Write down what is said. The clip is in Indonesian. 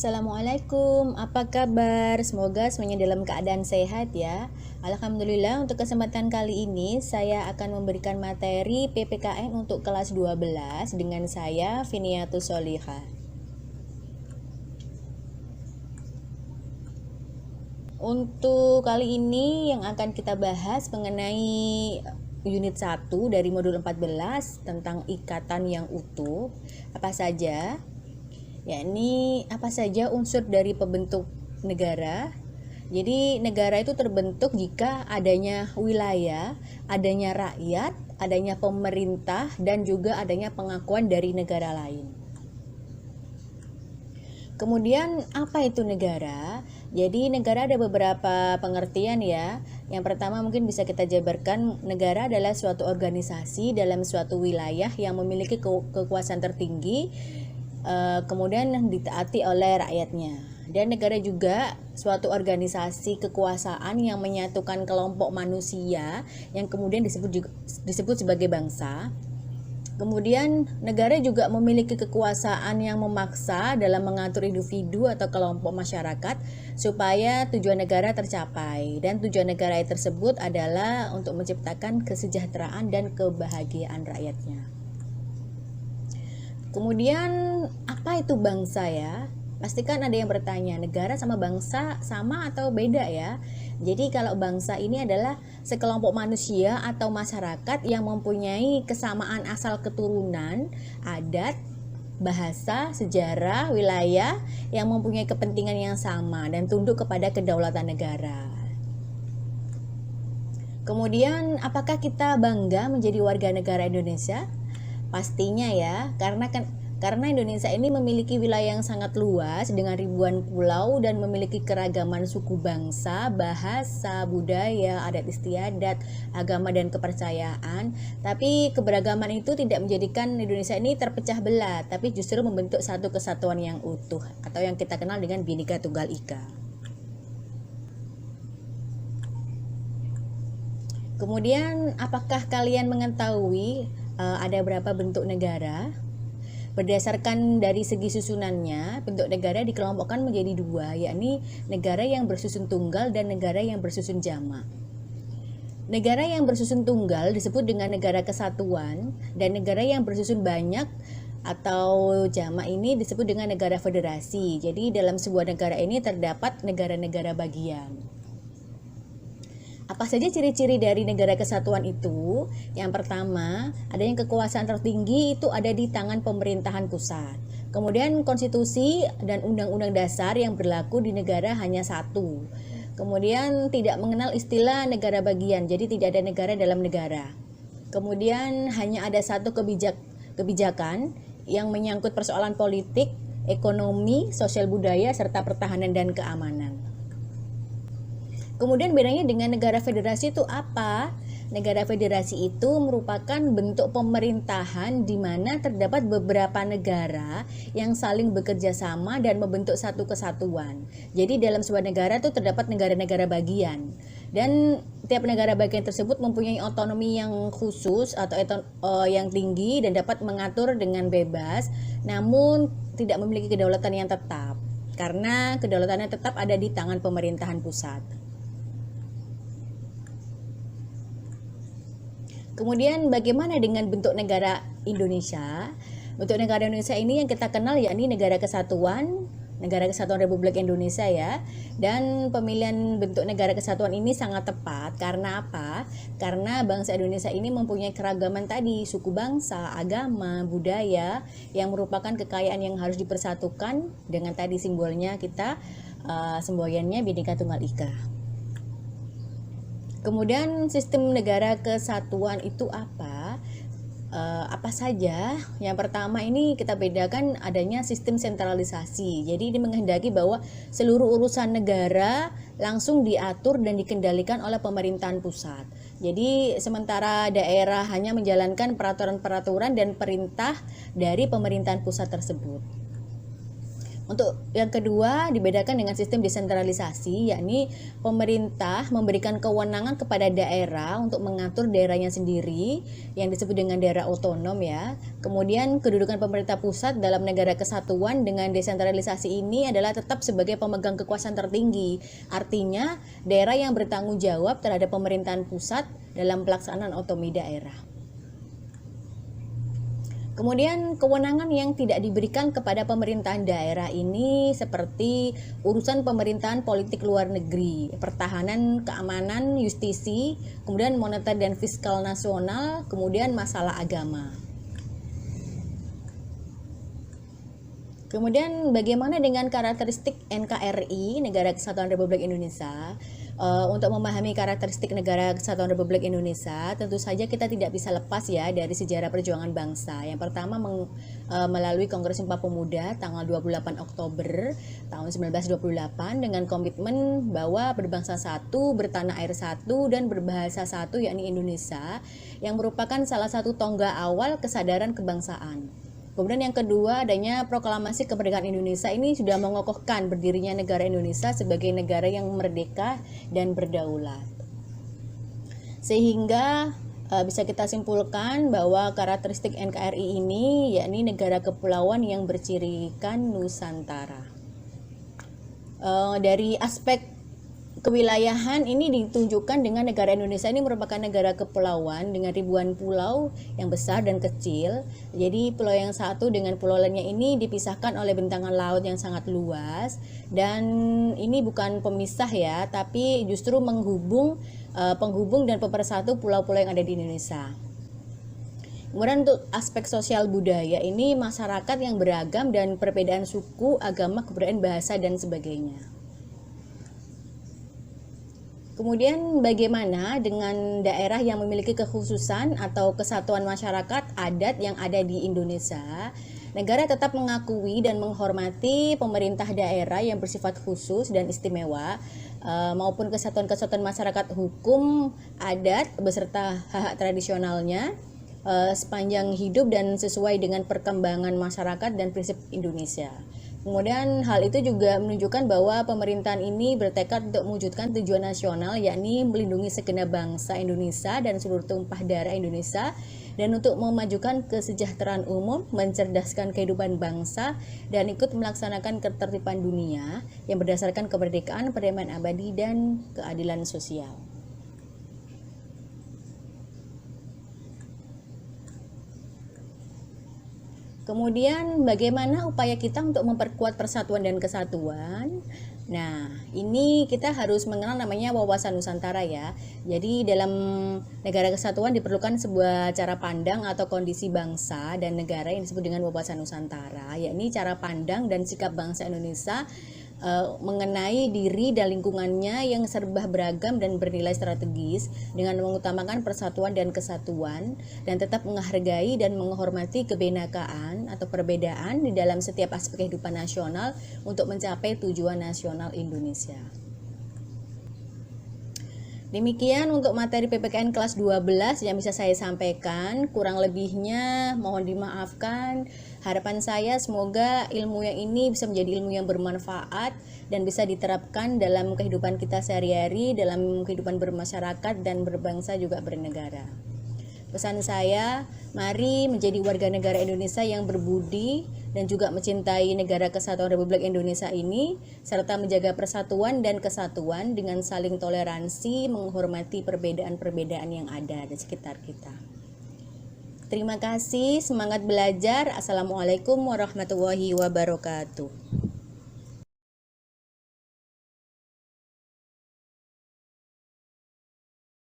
Assalamualaikum, apa kabar? Semoga semuanya dalam keadaan sehat ya. Alhamdulillah, untuk kesempatan kali ini saya akan memberikan materi PPKN untuk kelas 12 dengan saya Viniatus Solihah. Untuk kali ini yang akan kita bahas mengenai unit 1 dari modul 14 tentang ikatan yang utuh. Apa saja? Yakni apa saja unsur dari pembentuk negara. Jadi negara itu terbentuk jika adanya wilayah, adanya rakyat, adanya pemerintah, dan juga adanya pengakuan dari negara lain. Kemudian apa itu negara? Jadi negara ada beberapa pengertian ya. Yang pertama mungkin bisa kita jabarkan, negara adalah suatu organisasi dalam suatu wilayah yang memiliki kekuasaan tertinggi, kemudian ditaati oleh rakyatnya. Dan negara juga suatu organisasi kekuasaan yang menyatukan kelompok manusia yang kemudian disebut sebagai bangsa. Kemudian negara juga memiliki kekuasaan yang memaksa dalam mengatur individu atau kelompok masyarakat supaya tujuan negara tercapai. Dan tujuan negara tersebut adalah untuk menciptakan kesejahteraan dan kebahagiaan rakyatnya. Kemudian apa itu bangsa ya? Pastikan ada yang bertanya, negara sama bangsa sama atau beda ya? Jadi kalau bangsa ini adalah sekelompok manusia atau masyarakat yang mempunyai kesamaan asal keturunan, adat, bahasa, sejarah, wilayah yang mempunyai kepentingan yang sama dan tunduk kepada kedaulatan negara. Kemudian apakah kita bangga menjadi warga negara Indonesia? Pastinya ya, karena Indonesia ini memiliki wilayah yang sangat luas dengan ribuan pulau dan memiliki keragaman suku bangsa, bahasa, budaya, adat istiadat, agama dan kepercayaan. Tapi keberagaman itu tidak menjadikan Indonesia ini terpecah belah, tapi justru membentuk satu kesatuan yang utuh atau yang kita kenal dengan Bhinneka Tunggal Ika. Kemudian apakah kalian mengetahui ada berapa bentuk negara? Berdasarkan dari segi susunannya, bentuk negara dikelompokkan menjadi dua, yakni negara yang bersusun tunggal dan negara yang bersusun jamak. Negara yang bersusun tunggal disebut dengan negara kesatuan, dan negara yang bersusun banyak atau jamak ini disebut dengan negara federasi. Jadi dalam sebuah negara ini terdapat negara-negara bagian. Apa saja ciri-ciri dari negara kesatuan itu? Yang pertama, adanya kekuasaan tertinggi itu ada di tangan pemerintahan pusat. Kemudian konstitusi dan undang-undang dasar yang berlaku di negara hanya satu. Kemudian tidak mengenal istilah negara bagian, jadi tidak ada negara dalam negara. Kemudian hanya ada satu kebijakan yang menyangkut persoalan politik, ekonomi, sosial budaya, serta pertahanan dan keamanan. Kemudian bedanya dengan negara federasi itu apa? Negara federasi itu merupakan bentuk pemerintahan di mana terdapat beberapa negara yang saling bekerja sama dan membentuk satu kesatuan. Jadi dalam sebuah negara itu terdapat negara-negara bagian. Dan tiap negara bagian tersebut mempunyai otonomi yang khusus atau yang tinggi dan dapat mengatur dengan bebas, namun tidak memiliki kedaulatan yang tetap. Karena kedaulatannya tetap ada di tangan pemerintahan pusat. Kemudian bagaimana dengan bentuk negara Indonesia? Bentuk negara Indonesia ini yang kita kenal yakni Negara Kesatuan Republik Indonesia ya. Dan pemilihan bentuk negara kesatuan ini sangat tepat karena apa? Karena bangsa Indonesia ini mempunyai keragaman tadi, suku bangsa, agama, budaya yang merupakan kekayaan yang harus dipersatukan dengan tadi simbolnya kita, semboyannya Bhinneka Tunggal Ika. Kemudian sistem negara kesatuan itu apa? Apa saja? Yang pertama ini kita bedakan adanya sistem sentralisasi. Jadi ini menghendaki bahwa seluruh urusan negara langsung diatur dan dikendalikan oleh pemerintahan pusat. Jadi sementara daerah hanya menjalankan peraturan-peraturan dan perintah dari pemerintahan pusat tersebut. Untuk yang kedua dibedakan dengan sistem desentralisasi, yakni pemerintah memberikan kewenangan kepada daerah untuk mengatur daerahnya sendiri yang disebut dengan daerah otonom ya. Kemudian kedudukan pemerintah pusat dalam negara kesatuan dengan desentralisasi ini adalah tetap sebagai pemegang kekuasaan tertinggi. Artinya daerah yang bertanggung jawab terhadap pemerintahan pusat dalam pelaksanaan otonomi daerah. Kemudian kewenangan yang tidak diberikan kepada pemerintahan daerah ini seperti urusan pemerintahan politik luar negeri, pertahanan, keamanan, justisi, kemudian moneter dan fiskal nasional, kemudian masalah agama. Kemudian bagaimana dengan karakteristik NKRI, Negara Kesatuan Republik Indonesia? Untuk memahami karakteristik Negara Kesatuan Republik Indonesia, tentu saja kita tidak bisa lepas ya dari sejarah perjuangan bangsa. Yang pertama melalui Kongres Sumpah Pemuda tanggal 28 Oktober tahun 1928 dengan komitmen bahwa berbangsa satu, bertanah air satu, dan berbahasa satu yakni Indonesia, yang merupakan salah satu tonggak awal kesadaran kebangsaan. Kemudian yang kedua, adanya proklamasi kemerdekaan Indonesia ini sudah mengokohkan berdirinya negara Indonesia sebagai negara yang merdeka dan berdaulat. Sehingga bisa kita simpulkan bahwa karakteristik NKRI ini yakni negara kepulauan yang bercirikan Nusantara. Dari aspek kewilayahan ini ditunjukkan dengan negara Indonesia ini merupakan negara kepulauan dengan ribuan pulau yang besar dan kecil. Jadi pulau yang satu dengan pulau lainnya ini dipisahkan oleh bentangan laut yang sangat luas, dan ini bukan pemisah ya, tapi justru penghubung dan pemersatu pulau-pulau yang ada di Indonesia. Kemudian untuk aspek sosial budaya ini masyarakat yang beragam dan perbedaan suku, agama, kebudayaan, bahasa dan sebagainya. Kemudian bagaimana dengan daerah yang memiliki kekhususan atau kesatuan masyarakat adat yang ada di Indonesia? Negara tetap mengakui dan menghormati pemerintah daerah yang bersifat khusus dan istimewa maupun kesatuan-kesatuan masyarakat hukum adat beserta hak-hak tradisionalnya sepanjang hidup dan sesuai dengan perkembangan masyarakat dan prinsip Indonesia. Kemudian hal itu juga menunjukkan bahwa pemerintahan ini bertekad untuk mewujudkan tujuan nasional, yakni melindungi segenap bangsa Indonesia dan seluruh tumpah darah Indonesia, dan untuk memajukan kesejahteraan umum, mencerdaskan kehidupan bangsa, dan ikut melaksanakan ketertiban dunia yang berdasarkan kemerdekaan, perdamaian abadi, dan keadilan sosial. Kemudian bagaimana upaya kita untuk memperkuat persatuan dan kesatuan? Nah, ini kita harus mengenal namanya wawasan Nusantara ya. Jadi dalam negara kesatuan diperlukan sebuah cara pandang atau kondisi bangsa dan negara yang disebut dengan wawasan Nusantara, yakni cara pandang dan sikap bangsa Indonesia mengenai diri dan lingkungannya yang serba beragam dan bernilai strategis, dengan mengutamakan persatuan dan kesatuan dan tetap menghargai dan menghormati kebenekaan atau perbedaan di dalam setiap aspek kehidupan nasional untuk mencapai tujuan nasional Indonesia. Demikian untuk materi PPKN kelas 12 yang bisa saya sampaikan. Kurang lebihnya mohon dimaafkan. Harapan saya semoga ilmu yang ini bisa menjadi ilmu yang bermanfaat dan bisa diterapkan dalam kehidupan kita sehari-hari, dalam kehidupan bermasyarakat dan berbangsa juga bernegara. Pesan saya, mari menjadi warga negara Indonesia yang berbudi dan juga mencintai Negara Kesatuan Republik Indonesia ini, serta menjaga persatuan dan kesatuan dengan saling toleransi, menghormati perbedaan-perbedaan yang ada di sekitar kita. Terima kasih, semangat belajar. Assalamualaikum warahmatullahi wabarakatuh.